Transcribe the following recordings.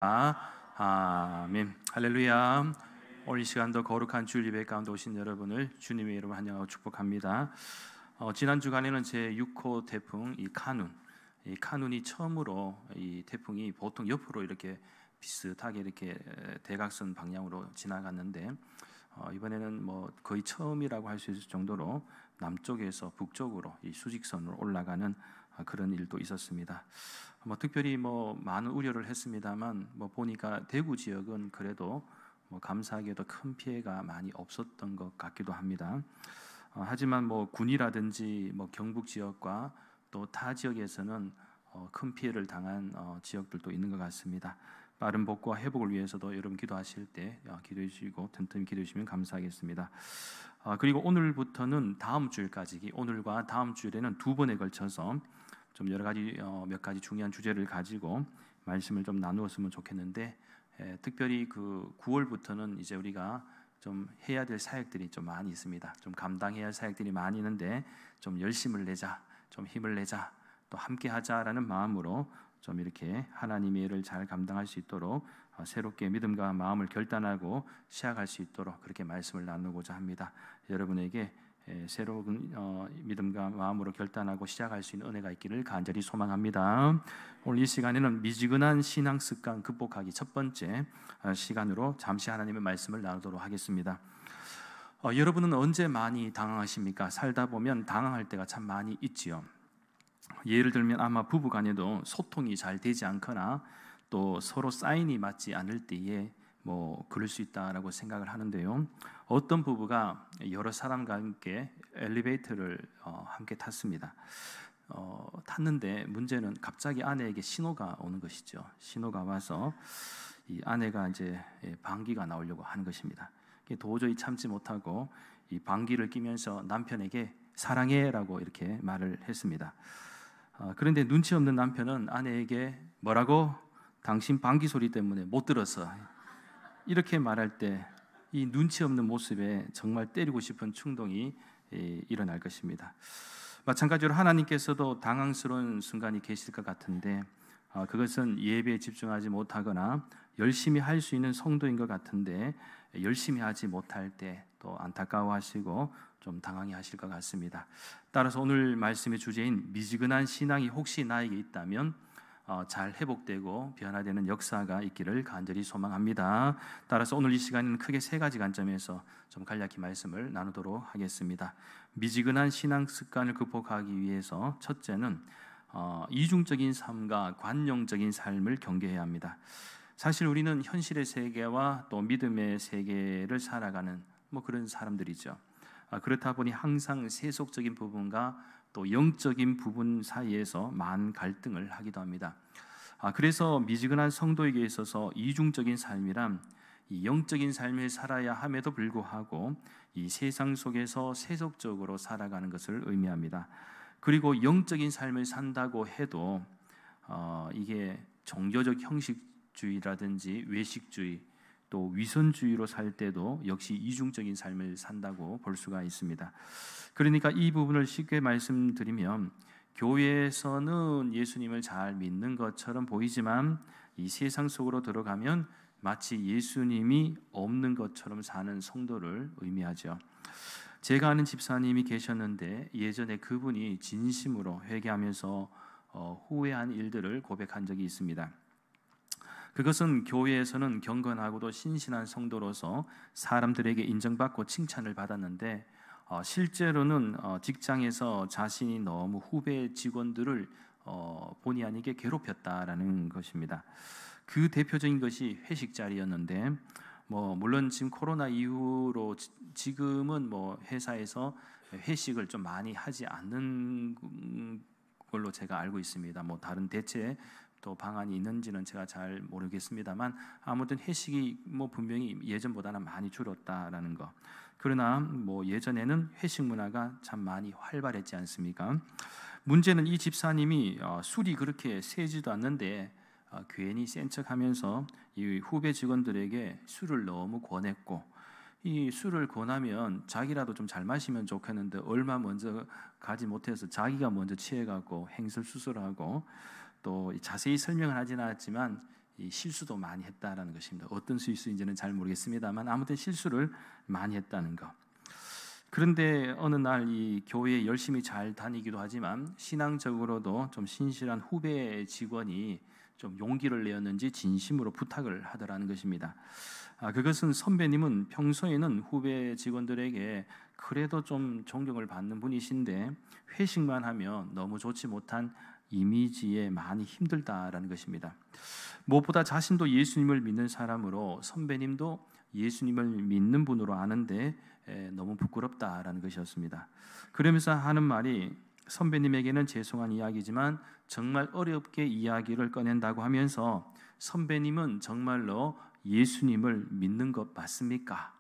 아멘. 할렐루야. 오늘 이 시간도 거룩한 주일 예배 가운데 오신 여러분을 주님의 이름으로 환영하고 축복합니다. 지난 주간에는 제 6호 태풍 이 카눈이 처음으로 이 태풍이 보통 옆으로 이렇게 비슷하게 이렇게 대각선 방향으로 지나갔는데 이번에는 뭐 거의 처음이라고 할 수 있을 정도로 남쪽에서 북쪽으로 이 수직선으로 올라가는 그런 일도 있었습니다. 특별히 많은 우려를 했습니다만 보니까 대구 지역은 그래도 감사하게도 큰 피해가 많이 없었던 것 같기도 합니다. 하지만 군이라든지 경북 지역과 또 타 지역에서는 큰 피해를 당한 지역들도 있는 것 같습니다. 빠른 복구와 회복을 위해서도 여러분 기도하실 때 기도해 주시고 틈틈이 기도해 주시면 감사하겠습니다. 그리고 오늘부터는 다음 주일까지, 오늘과 다음 주일에는 두 번에 걸쳐서 좀 여러 가지 몇 가지 중요한 주제를 가지고 말씀을 좀 나누었으면 좋겠는데, 특별히 그 9월부터는 이제 우리가 좀 해야 될 사역들이 좀 많이 있습니다. 좀 감당해야 할 사역들이 많이 있는데 좀 열심을 내자, 좀 힘을 내자, 또 함께 하자라는 마음으로 좀 이렇게 하나님의 일을 잘 감당할 수 있도록 새롭게 믿음과 마음을 결단하고 시작할 수 있도록 그렇게 말씀을 나누고자 합니다. 여러분에게 새로운 믿음과 마음으로 결단하고 시작할 수 있는 은혜가 있기를 간절히 소망합니다. 오늘 이 시간에는 미지근한 신앙 습관 극복하기 첫 번째 시간으로 잠시 하나님의 말씀을 나누도록 하겠습니다. 여러분은 언제 많이 당황하십니까? 살다 보면 당황할 때가 참 많이 있지요. 예를 들면 아마 부부간에도 소통이 잘 되지 않거나 또 서로 사인이 맞지 않을 때에 그럴 수 있다라고 생각을 하는데요. 어떤 부부가 여러 사람과 함께 엘리베이터를 함께 탔습니다. 탔는데 문제는 갑자기 아내에게 신호가 오는 것이죠. 신호가 와서 이 아내가 이제 방귀가 나오려고 하는 것입니다. 도저히 참지 못하고 이 방귀를 뀌면서 남편에게 사랑해라고 이렇게 말을 했습니다. 그런데 눈치 없는 남편은 아내에게 뭐라고? 당신 방귀 소리 때문에 못 들었어. 이렇게 말할 때 이 눈치 없는 모습에 정말 때리고 싶은 충동이 일어날 것입니다. 마찬가지로 하나님께서도 당황스러운 순간이 계실 것 같은데 그것은 예배에 집중하지 못하거나 열심히 할 수 있는 성도인 것 같은데 열심히 하지 못할 때 또 안타까워하시고 좀 당황해 하실 것 같습니다. 따라서 오늘 말씀의 주제인 미지근한 신앙이 혹시 나에게 있다면 잘 회복되고 변화되는 역사가 있기를 간절히 소망합니다. 따라서 오늘 이 시간에는 크게 세 가지 관점에서 좀 간략히 말씀을 나누도록 하겠습니다. 미지근한 신앙 습관을 극복하기 위해서 첫째는 이중적인 삶과 관용적인 삶을 경계해야 합니다. 사실 우리는 현실의 세계와 또 믿음의 세계를 살아가는 그런 사람들이죠. 그렇다 보니 항상 세속적인 부분과 또 영적인 부분 사이에서 많은 갈등을 하기도 합니다. 그래서 미지근한 성도에게 있어서 이중적인 삶이란 이 영적인 삶을 살아야 함에도 불구하고 이 세상 속에서 세속적으로 살아가는 것을 의미합니다. 그리고 영적인 삶을 산다고 해도 이게 종교적 형식주의라든지 외식주의 또 위선주의로 살 때도 역시 이중적인 삶을 산다고 볼 수가 있습니다. 그러니까 이 부분을 쉽게 말씀드리면 교회에서는 예수님을 잘 믿는 것처럼 보이지만 이 세상 속으로 들어가면 마치 예수님이 없는 것처럼 사는 성도를 의미하죠. 제가 아는 집사님이 계셨는데 예전에 그분이 진심으로 회개하면서 후회한 일들을 고백한 적이 있습니다. 그것은 교회에서는 경건하고도 신실한 성도로서 사람들에게 인정받고 칭찬을 받았는데 실제로는 직장에서 자신이 너무 후배 직원들을 본의 아니게 괴롭혔다라는 것입니다. 그 대표적인 것이 회식 자리였는데 물론 지금 코로나 이후로 지금은 회사에서 회식을 좀 많이 하지 않는 걸로 제가 알고 있습니다. 다른 대체 또 방안이 있는지는 제가 잘 모르겠습니다만 아무튼 회식이 분명히 예전보다는 많이 줄었다라는 거. 그러나 예전에는 회식 문화가 참 많이 활발했지 않습니까? 문제는 이 집사님이 술이 그렇게 세지도 않는데 괜히 센 척하면서 이 후배 직원들에게 술을 너무 권했고, 이 술을 권하면 자기라도 좀 잘 마시면 좋겠는데 얼마 먼저 가지 못해서 자기가 먼저 취해갖고 행설수설하고 또 자세히 설명을 하지는 않았지만 이 실수도 많이 했다라는 것입니다. 어떤 실수인지는 잘 모르겠습니다만 아무튼 실수를 많이 했다는 것. 그런데 어느 날 이 교회에 열심히 잘 다니기도 하지만 신앙적으로도 좀 신실한 후배 직원이 좀 용기를 내었는지 진심으로 부탁을 하더라는 것입니다. 그것은 선배님은 평소에는 후배 직원들에게 그래도 좀 존경을 받는 분이신데 회식만 하면 너무 좋지 못한 이미지에 많이 힘들다라는 것입니다. 무엇보다 자신도 예수님을 믿는 사람으로 선배님도 예수님을 믿는 분으로 아는데 너무 부끄럽다라는 것이었습니다. 그러면서 하는 말이 선배님에게는 죄송한 이야기지만 정말 어렵게 이야기를 꺼낸다고 하면서 선배님은 정말로 예수님을 믿는 것 맞습니까?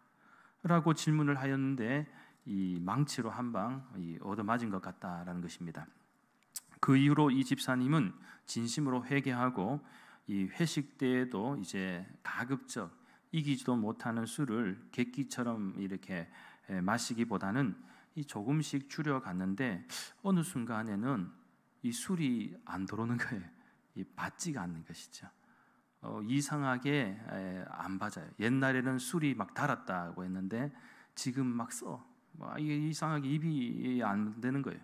라고 질문을 하였는데 이 망치로 한 방 얻어맞은 것 같다라는 것입니다. 그 이후로 이 집사님은 진심으로 회개하고 이 회식 때에도 이제 가급적 이기지도 못하는 술을 객기처럼 이렇게 마시기보다는 이 조금씩 줄여갔는데 어느 순간에는 이 술이 안 들어오는 거예요. 이 받지가 않는 것이죠. 이상하게 안 받아요. 옛날에는 술이 막 달았다고 했는데 지금 막 써. 이게 이상하게 입이 안 되는 거예요.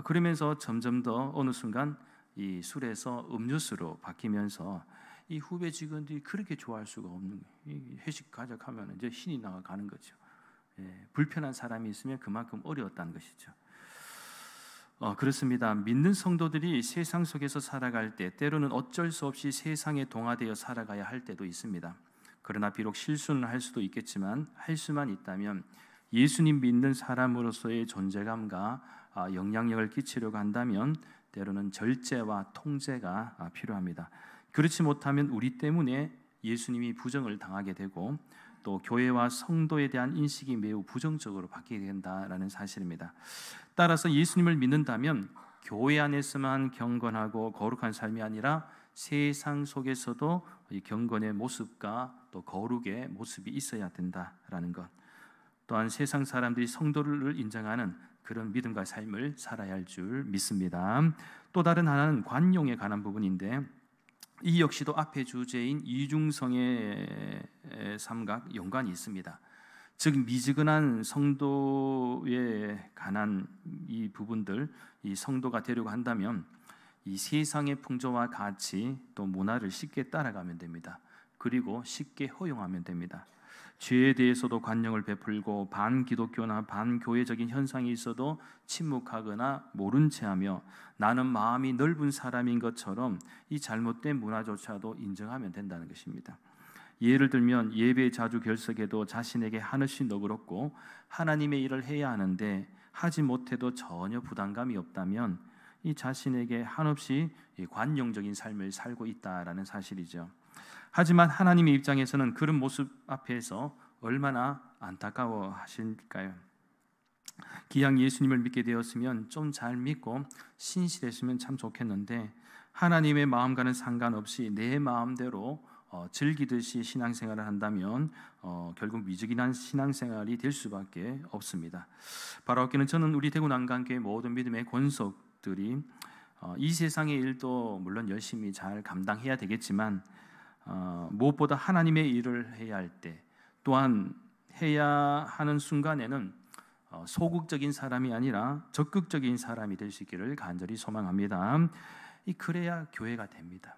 그러면서 점점 더 어느 순간 이 술에서 음료수로 바뀌면서 이 후배 직원들이 그렇게 좋아할 수가 없는 거예요. 회식 가자하면 이제 신이 나가는 거죠. 불편한 사람이 있으면 그만큼 어려웠다는 것이죠. 그렇습니다. 믿는 성도들이 세상 속에서 살아갈 때 때로는 어쩔 수 없이 세상에 동화되어 살아가야 할 때도 있습니다. 그러나 비록 실수는 할 수도 있겠지만 할 수만 있다면 예수님 믿는 사람으로서의 존재감과 영향력을 끼치려고 한다면 때로는 절제와 통제가 필요합니다. 그렇지 못하면 우리 때문에 예수님이 부정을 당하게 되고 또 교회와 성도에 대한 인식이 매우 부정적으로 바뀌게 된다라는 사실입니다. 따라서 예수님을 믿는다면 교회 안에서만 경건하고 거룩한 삶이 아니라 세상 속에서도 이 경건의 모습과 또 거룩의 모습이 있어야 된다라는 것. 또한 세상 사람들이 성도를 인정하는 그런 믿음과 삶을 살아야 할 줄 믿습니다. 또 다른 하나는 관용에 관한 부분인데 이 역시도 앞의 주제인 이중성의 삶과 연관이 있습니다. 즉 미지근한 성도에 관한 이 부분들, 이 성도가 되려고 한다면 이 세상의 풍조와 가치 또 문화를 쉽게 따라가면 됩니다. 그리고 쉽게 허용하면 됩니다. 죄에 대해서도 관용을 베풀고 반기독교나 반교회적인 현상이 있어도 침묵하거나 모른 채하며 나는 마음이 넓은 사람인 것처럼 이 잘못된 문화조차도 인정하면 된다는 것입니다. 예를 들면 예배 자주 결석해도 자신에게 한없이 너그럽고 하나님의 일을 해야 하는데 하지 못해도 전혀 부담감이 없다면 이 자신에게 한없이 관용적인 삶을 살고 있다라는 사실이죠. 하지만 하나님의 입장에서는 그런 모습 앞에서 얼마나 안타까워 하실까요? 기왕 예수님을 믿게 되었으면 좀 잘 믿고 신실했으면 참 좋겠는데 하나님의 마음과는 상관없이 내 마음대로 즐기듯이 신앙생활을 한다면 결국 미지근한 신앙생활이 될 수밖에 없습니다. 바라옵기는 저는 우리 대구 난강교회 모든 믿음의 권속들이 이 세상의 일도 물론 열심히 잘 감당해야 되겠지만 무엇보다 하나님의 일을 해야 할 때 또한 해야 하는 순간에는 소극적인 사람이 아니라 적극적인 사람이 될 수 있기를 간절히 소망합니다. 그래야 교회가 됩니다.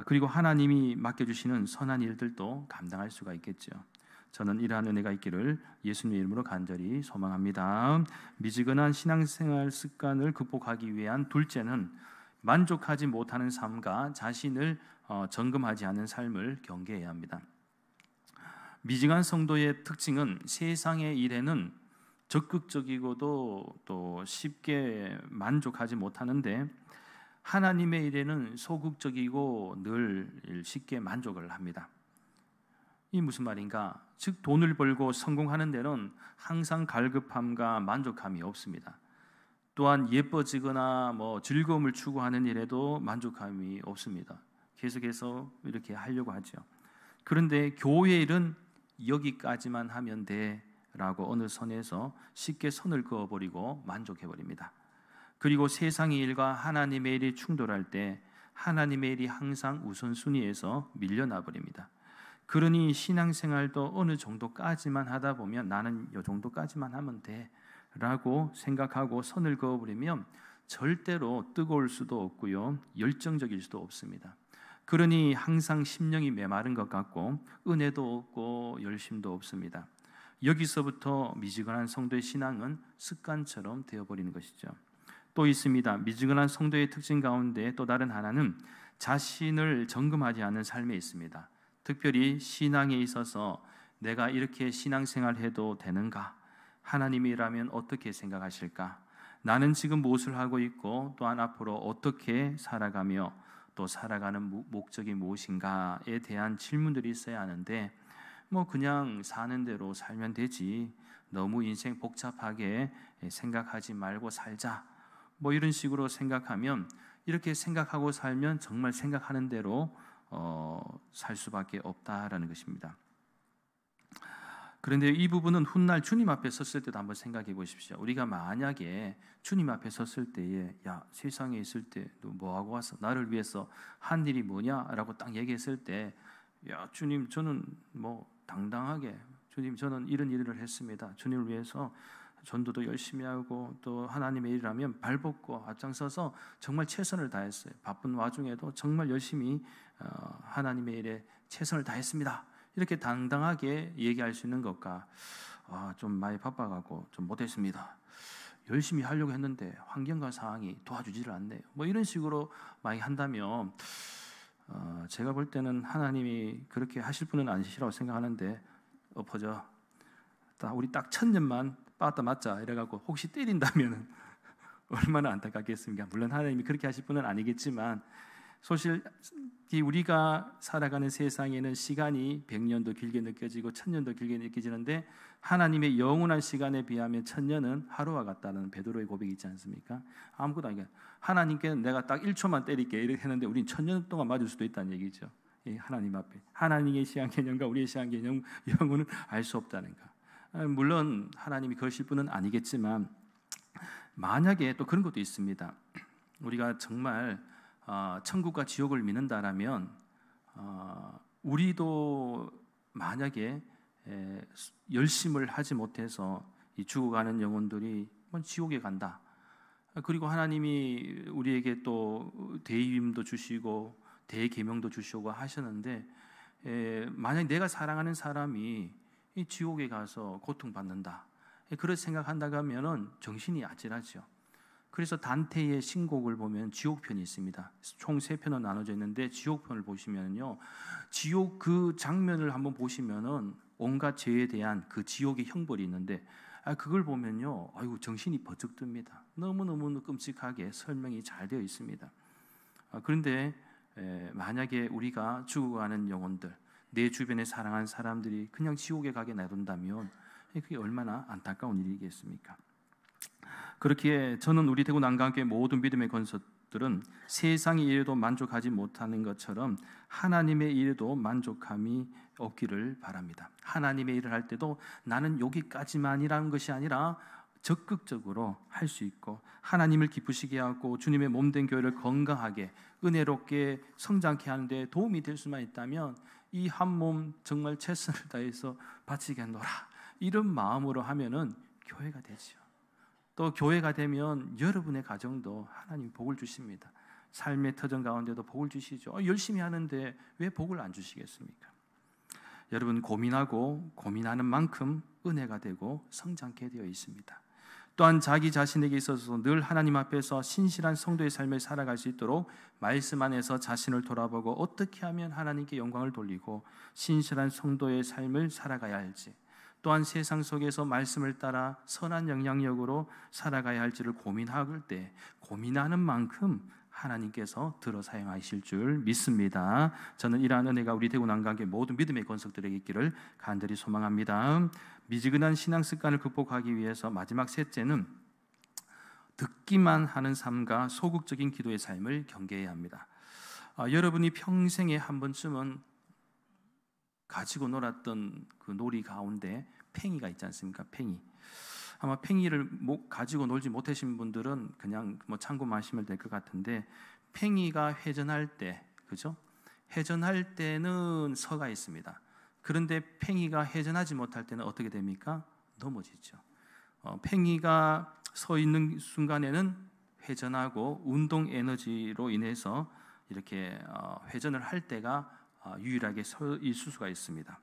그리고 하나님이 맡겨주시는 선한 일들도 감당할 수가 있겠죠. 저는 이러한 은혜가 있기를 예수님의 이름으로 간절히 소망합니다. 미지근한 신앙생활 습관을 극복하기 위한 둘째는 만족하지 못하는 삶과 자신을 점검하지 않는 삶을 경계해야 합니다. 미지근한 성도의 특징은 세상의 일에는 적극적이고도 또 쉽게 만족하지 못하는데 하나님의 일에는 소극적이고 늘 쉽게 만족을 합니다. 이 무슨 말인가? 즉 돈을 벌고 성공하는 데는 항상 갈급함과 만족함이 없습니다. 또한 예뻐지거나 즐거움을 추구하는 일에도 만족함이 없습니다. 계속해서 이렇게 하려고 하죠. 그런데 교회 일은 여기까지만 하면 돼라고 어느 선에서 쉽게 선을 그어버리고 만족해버립니다. 그리고 세상의 일과 하나님의 일이 충돌할 때 하나님의 일이 항상 우선순위에서 밀려나 버립니다. 그러니 신앙생활도 어느 정도까지만 하다 보면 나는 이 정도까지만 하면 돼 라고 생각하고 선을 그어버리면 절대로 뜨거울 수도 없고요, 열정적일 수도 없습니다. 그러니 항상 심령이 메마른 것 같고 은혜도 없고 열심도 없습니다. 여기서부터 미지근한 성도의 신앙은 습관처럼 되어버리는 것이죠. 또 있습니다. 미지근한 성도의 특징 가운데 또 다른 하나는 자신을 점검하지 않는 삶에 있습니다. 특별히 신앙에 있어서 내가 이렇게 신앙생활해도 되는가? 하나님이라면 어떻게 생각하실까? 나는 지금 무엇을 하고 있고 또한 앞으로 어떻게 살아가며 또 살아가는 목적이 무엇인가에 대한 질문들이 있어야 하는데 그냥 사는 대로 살면 되지, 너무 인생 복잡하게 생각하지 말고 살자, 이런 식으로 생각하면, 이렇게 생각하고 살면 정말 생각하는 대로 살 수밖에 없다라는 것입니다. 그런데 이 부분은 훗날 주님 앞에 섰을 때도 한번 생각해 보십시오. 우리가 만약에 주님 앞에 섰을 때에 야, 세상에 있을 때 너 뭐하고 왔어? 나를 위해서 한 일이 뭐냐라고 딱 얘기했을 때 야, 주님 저는 당당하게 주님 저는 이런 일을 했습니다. 주님을 위해서 전도도 열심히 하고 또 하나님의 일이라면 발벗고 앞장서서 정말 최선을 다했어요. 바쁜 와중에도 정말 열심히 하나님의 일에 최선을 다했습니다. 이렇게 당당하게 얘기할 수 있는 것과 좀 많이 바빠가고 좀 못했습니다. 열심히 하려고 했는데 환경과 상황이 도와주지를 않네요. 이런 식으로 많이 한다면 제가 볼 때는 하나님이 그렇게 하실 분은 아니시라고 생각하는데 엎어져. 우리 딱 1000년만 빠따 맞자 이래갖고 혹시 때린다면 얼마나 안타깝겠습니까? 물론 하나님이 그렇게 하실 분은 아니겠지만 솔직히 우리가 살아가는 세상에는 시간이 100년도 길게 느껴지고 1000년도 길게 느껴지는데 하나님의 영원한 시간에 비하면 1000년은 하루와 같다는 베드로의 고백이 있지 않습니까? 아무것도 아니게 하나님께는 내가 딱 1초만 때릴게 이렇게 했는데 우린 1000년 동안 맞을 수도 있다는 얘기죠. 하나님 앞에 하나님의 시간 개념과 우리의 시간 개념 영혼은 알 수 없다는 거. 물론 하나님이 그러실 분은 아니겠지만 만약에 또 그런 것도 있습니다. 우리가 정말 천국과 지옥을 믿는다라면 우리도 만약에 열심을 하지 못해서 이 죽어가는 영혼들이 지옥에 간다. 그리고 하나님이 우리에게 또 대위임도 주시고 대계명도 주시고 하셨는데 만약 내가 사랑하는 사람이 이 지옥에 가서 고통받는다. 그렇게 생각한다고 하면은 정신이 아찔하죠. 그래서 단테의 신곡을 보면 지옥편이 있습니다. 총 3편으로 나눠져 있는데 지옥편을 보시면요, 지옥 그 장면을 한번 보시면은 온갖 죄에 대한 그 지옥의 형벌이 있는데 그걸 보면요, 아이고 정신이 버쩍 듭니다. 너무너무 끔찍하게 설명이 잘 되어 있습니다. 그런데 만약에 우리가 죽어가는 영혼들, 내 주변에 사랑하는 사람들이 그냥 지옥에 가게 놔둔다면 그게 얼마나 안타까운 일이겠습니까? 그렇기에 저는 우리 대구 난강교회 모든 믿음의 권속들은 세상의 일에도 만족하지 못하는 것처럼 하나님의 일에도 만족함이 없기를 바랍니다. 하나님의 일을 할 때도 나는 여기까지만이라는 것이 아니라 적극적으로 할 수 있고 하나님을 기쁘시게 하고 주님의 몸된 교회를 건강하게 은혜롭게 성장케 하는데 도움이 될 수만 있다면 이 한 몸 정말 최선을 다해서 바치겠노라, 이런 마음으로 하면은 교회가 되죠. 또 교회가 되면 여러분의 가정도 하나님 복을 주십니다. 삶의 터전 가운데도 복을 주시죠. 열심히 하는데 왜 복을 안 주시겠습니까? 여러분 고민하고 고민하는 만큼 은혜가 되고 성장케 되어 있습니다. 또한 자기 자신에게 있어서 늘 하나님 앞에서 신실한 성도의 삶을 살아갈 수 있도록 말씀 안에서 자신을 돌아보고 어떻게 하면 하나님께 영광을 돌리고 신실한 성도의 삶을 살아가야 할지, 또한 세상 속에서 말씀을 따라 선한 영향력으로 살아가야 할지를 고민할 때 고민하는 만큼 하나님께서 들어 사용하실 줄 믿습니다. 저는 이러한 은혜가 우리 대구 난강교회 모든 믿음의 권속들에게 있기를 간절히 소망합니다. 미지근한 신앙 습관을 극복하기 위해서 마지막 셋째는 듣기만 하는 삶과 소극적인 기도의 삶을 경계해야 합니다. 여러분이 평생에 한 번쯤은 가지고 놀았던 그 놀이 가운데 팽이가 있지 않습니까? 팽이. 아마 팽이를 가지고 놀지 못하신 분들은 그냥 참고만 하시면 될 것 같은데, 팽이가 회전할 때, 그죠? 회전할 때는 서가 있습니다. 그런데 팽이가 회전하지 못할 때는 어떻게 됩니까? 넘어지죠. 팽이가 서 있는 순간에는 회전하고 운동 에너지로 인해서 이렇게 회전을 할 때가 유일하게 서 있을 수가 있습니다.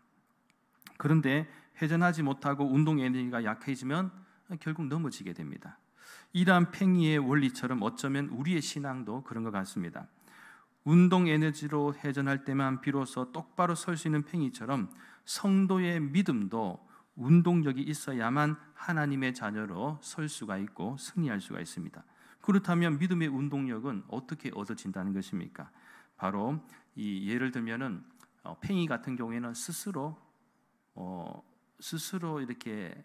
그런데 회전하지 못하고 운동 에너지가 약해지면 결국 넘어지게 됩니다. 이러한 팽이의 원리처럼 어쩌면 우리의 신앙도 그런 것 같습니다. 운동 에너지로 회전할 때만 비로소 똑바로 설 수 있는 팽이처럼 성도의 믿음도 운동력이 있어야만 하나님의 자녀로 설 수가 있고 승리할 수가 있습니다. 그렇다면 믿음의 운동력은 어떻게 얻어진다는 것입니까? 바로 이 예를 들면은 팽이 같은 경우에는 스스로 이렇게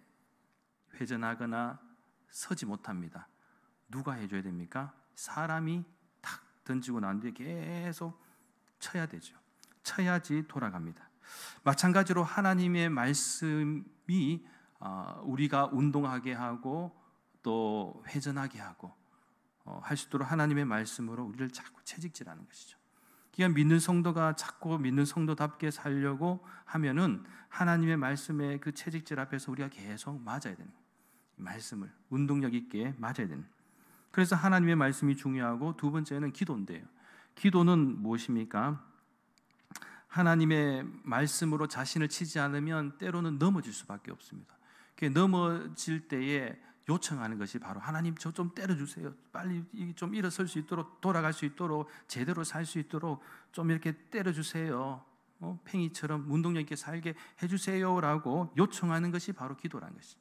회전하거나 서지 못합니다. 누가 해줘야 됩니까? 사람이 탁 던지고 난 뒤에 계속 쳐야 되죠. 쳐야지 돌아갑니다. 마찬가지로 하나님의 말씀이 우리가 운동하게 하고 또 회전하게 하고 할 수 있도록 하나님의 말씀으로 우리를 자꾸 채찍질하는 것이죠. 그러니까 믿는 성도가 자꾸 믿는 성도답게 살려고 하면은 하나님의 말씀의 그 채찍질 앞에서 우리가 계속 맞아야 되는 거예요. 말씀을 운동력 있게 맞아야 되는. 그래서 하나님의 말씀이 중요하고 두 번째는 기도인데요. 기도는 무엇입니까? 하나님의 말씀으로 자신을 치지 않으면 때로는 넘어질 수밖에 없습니다. 넘어질 때에 요청하는 것이 바로 하나님 저 좀 때려주세요. 빨리 좀 일어설 수 있도록 돌아갈 수 있도록 제대로 살 수 있도록 좀 이렇게 때려주세요. 팽이처럼 운동력 있게 살게 해주세요라고 요청하는 것이 바로 기도라는 것이.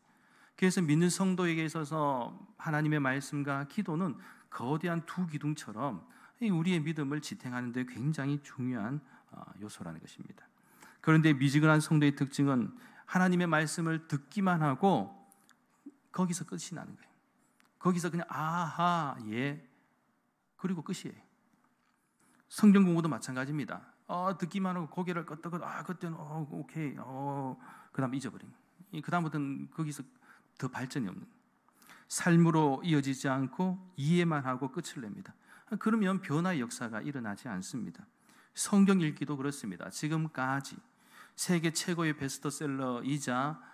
그래서 믿는 성도에게 있어서 하나님의 말씀과 기도는 거대한 두 기둥처럼 우리의 믿음을 지탱하는 데 굉장히 중요한 요소라는 것입니다. 그런데 미지근한 성도의 특징은 하나님의 말씀을 듣기만 하고 거기서 끝이 나는 거예요. 거기서 그냥 아하 예 그리고 끝이에요. 성경 공부도 마찬가지입니다. 듣기만 하고 고개를 끄덕끄덕 그때는 오케이 그다음 잊어버린. 그 다음부터는 거기서 더 발전이 없는. 삶으로 이어지지 않고 이해만 하고 끝을 냅니다. 그러면 변화의 역사가 일어나지 않습니다. 성경 읽기도 그렇습니다. 지금까지 세계 최고의 베스트셀러이자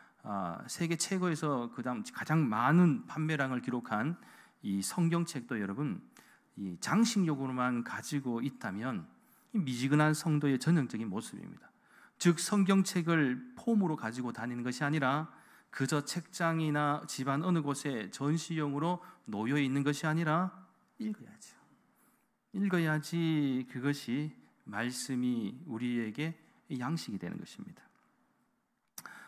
세계 최고에서 그다음 가장 많은 판매량을 기록한 이 성경책도 여러분 이 장식용으로만 가지고 있다면 미지근한 성도의 전형적인 모습입니다. 즉 성경책을 폼으로 가지고 다니는 것이 아니라 그저 책장이나 집안 어느 곳에 전시용으로 놓여 있는 것이 아니라 읽어야죠. 읽어야지 그것이 말씀이 우리에게 양식이 되는 것입니다.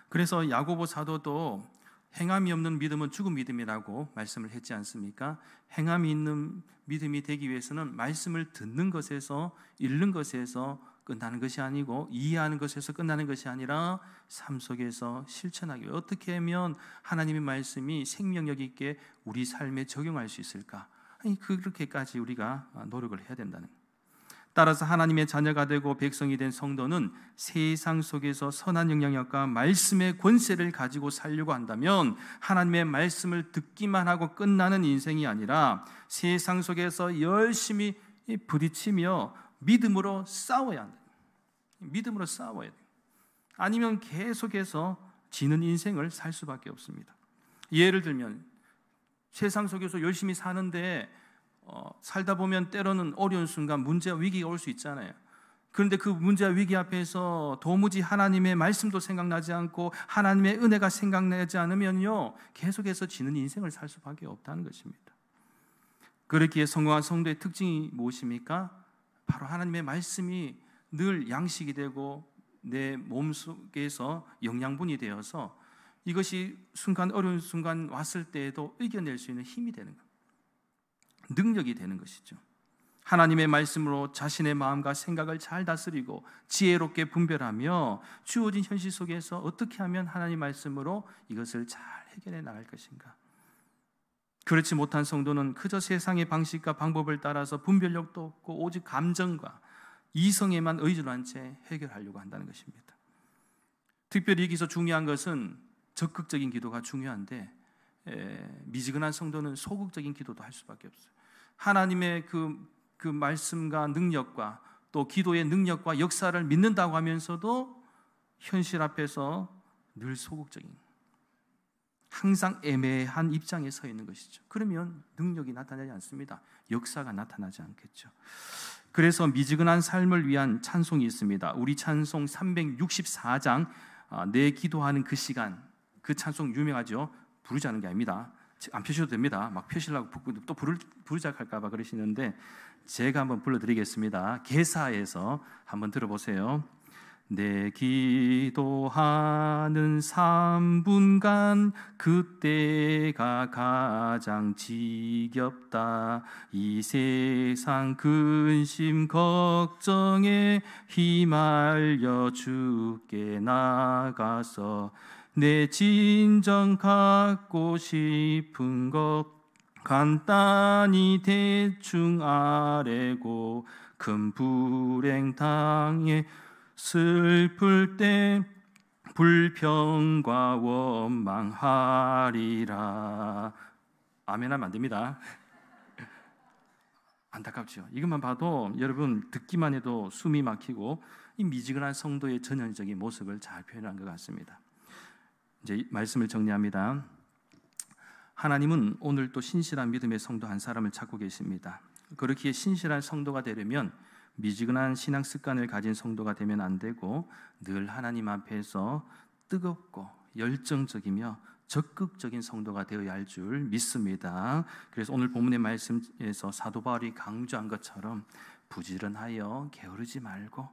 그래서 야고보 사도도 행함이 없는 믿음은 죽은 믿음이라고 말씀을 했지 않습니까? 행함이 있는 믿음이 되기 위해서는 말씀을 듣는 것에서 읽는 것에서 끝나는 것이 아니고 이해하는 것에서 끝나는 것이 아니라 삶 속에서 실천하기 위해 어떻게 하면 하나님의 말씀이 생명력 있게 우리 삶에 적용할 수 있을까? 그렇게까지 우리가 노력을 해야 된다는 거예요. 따라서 하나님의 자녀가 되고 백성이 된 성도는 세상 속에서 선한 영향력과 말씀의 권세를 가지고 살려고 한다면 하나님의 말씀을 듣기만 하고 끝나는 인생이 아니라 세상 속에서 열심히 부딪히며 믿음으로 싸워야 한다. 믿음으로 싸워야 돼요. 아니면 계속해서 지는 인생을 살 수밖에 없습니다. 예를 들면 세상 속에서 열심히 사는데 살다 보면 때로는 어려운 순간 문제와 위기가 올 수 있잖아요. 그런데 그 문제와 위기 앞에서 도무지 하나님의 말씀도 생각나지 않고 하나님의 은혜가 생각나지 않으면요 계속해서 지는 인생을 살 수밖에 없다는 것입니다. 그렇기에 성공한 성도의 특징이 무엇입니까? 바로 하나님의 말씀이 늘 양식이 되고 내 몸속에서 영양분이 되어서 이것이 어려운 순간 왔을 때에도 이겨낼 수 있는 힘이 되는 것, 능력이 되는 것이죠. 하나님의 말씀으로 자신의 마음과 생각을 잘 다스리고 지혜롭게 분별하며 주어진 현실 속에서 어떻게 하면 하나님의 말씀으로 이것을 잘 해결해 나갈 것인가. 그렇지 못한 성도는 그저 세상의 방식과 방법을 따라서 분별력도 없고 오직 감정과 이성에만 의존한 채 해결하려고 한다는 것입니다. 특별히 여기서 중요한 것은 적극적인 기도가 중요한데 미지근한 성도는 소극적인 기도도 할 수밖에 없어요. 하나님의 그 그 말씀과 능력과 또 기도의 능력과 역사를 믿는다고 하면서도 현실 앞에서 늘 소극적인, 항상 애매한 입장에 서 있는 것이죠. 그러면 능력이 나타나지 않습니다. 역사가 나타나지 않겠죠. 그래서 미지근한 삶을 위한 찬송이 있습니다. 우리 찬송 364장, 내 기도하는 그 시간, 그 찬송 유명하죠. 부르자는 게 아닙니다. 안 펴셔도 됩니다. 막 펴시려고 또 부르자 할까 봐 그러시는데 제가 한번 불러드리겠습니다. 개사에서 한번 들어보세요. 내 기도하는 3분간 그때가 가장 지겹다. 이 세상 근심 걱정에 휘말려 주께 나가서 내 진정 갖고 싶은 것 간단히 대충 아뢰고 큰 불행 당해 슬플 때 불평과 원망하리라. 아멘 하면 안 됩니다. 안타깝죠. 이것만 봐도 여러분 듣기만 해도 숨이 막히고 이 미지근한 성도의 전형적인 모습을 잘 표현한 것 같습니다. 이제 말씀을 정리합니다. 하나님은 오늘 또 신실한 믿음의 성도 한 사람을 찾고 계십니다. 그렇기에 신실한 성도가 되려면 미지근한 신앙 습관을 가진 성도가 되면 안 되고 늘 하나님 앞에서 뜨겁고 열정적이며 적극적인 성도가 되어야 할 줄 믿습니다. 그래서 오늘 본문의 말씀에서 사도 바울이 강조한 것처럼 부지런하여 게으르지 말고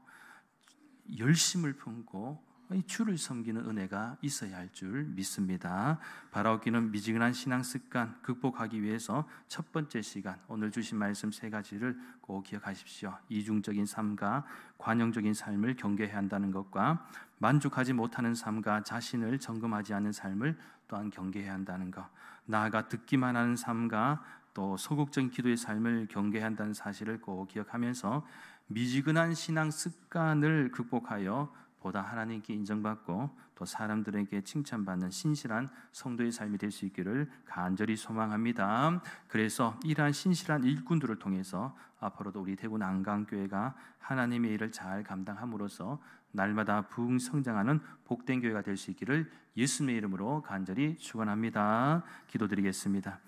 열심을 품고 주를 섬기는 은혜가 있어야 할 줄 믿습니다. 바라옵기는 미지근한 신앙 습관 극복하기 위해서 첫 번째 시간, 오늘 주신 말씀 세 가지를 꼭 기억하십시오. 이중적인 삶과 관용적인 삶을 경계해야 한다는 것과 만족하지 못하는 삶과 자신을 점검하지 않는 삶을 또한 경계해야 한다는 것, 나아가 듣기만 하는 삶과 또 소극적인 기도의 삶을 경계해야 한다는 사실을 꼭 기억하면서 미지근한 신앙 습관을 극복하여 보다 하나님께 인정받고 또 사람들에게 칭찬받는 신실한 성도의 삶이 될 수 있기를 간절히 소망합니다. 그래서 이러한 신실한 일꾼들을 통해서 앞으로도 우리 대구 난강교회가 하나님의 일을 잘 감당함으로써 날마다 부흥 성장하는 복된 교회가 될 수 있기를 예수님의 이름으로 간절히 축원합니다. 기도드리겠습니다.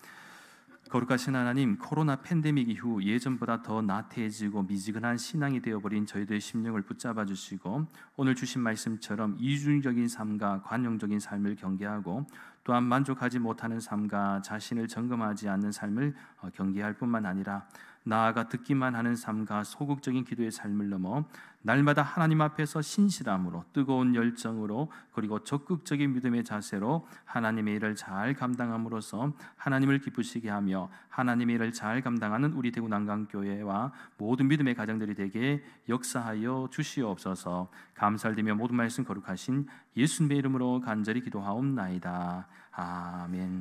거룩하신 하나님, 코로나 팬데믹 이후 예전보다 더 나태해지고 미지근한 신앙이 되어버린 저희들의 심령을 붙잡아 주시고 오늘 주신 말씀처럼 이중적인 삶과 관용적인 삶을 경계하고 또한 만족하지 못하는 삶과 자신을 점검하지 않는 삶을 경계할 뿐만 아니라 나아가 듣기만 하는 삶과 소극적인 기도의 삶을 넘어 날마다 하나님 앞에서 신실함으로 뜨거운 열정으로 그리고 적극적인 믿음의 자세로 하나님의 일을 잘 감당함으로써 하나님을 기쁘시게 하며 하나님의 일을 잘 감당하는 우리 대구 난강교회와 모든 믿음의 가정들이 되게 역사하여 주시옵소서. 감사드리며 모든 말씀 거룩하신 예수님의 이름으로 간절히 기도하옵나이다. 아멘.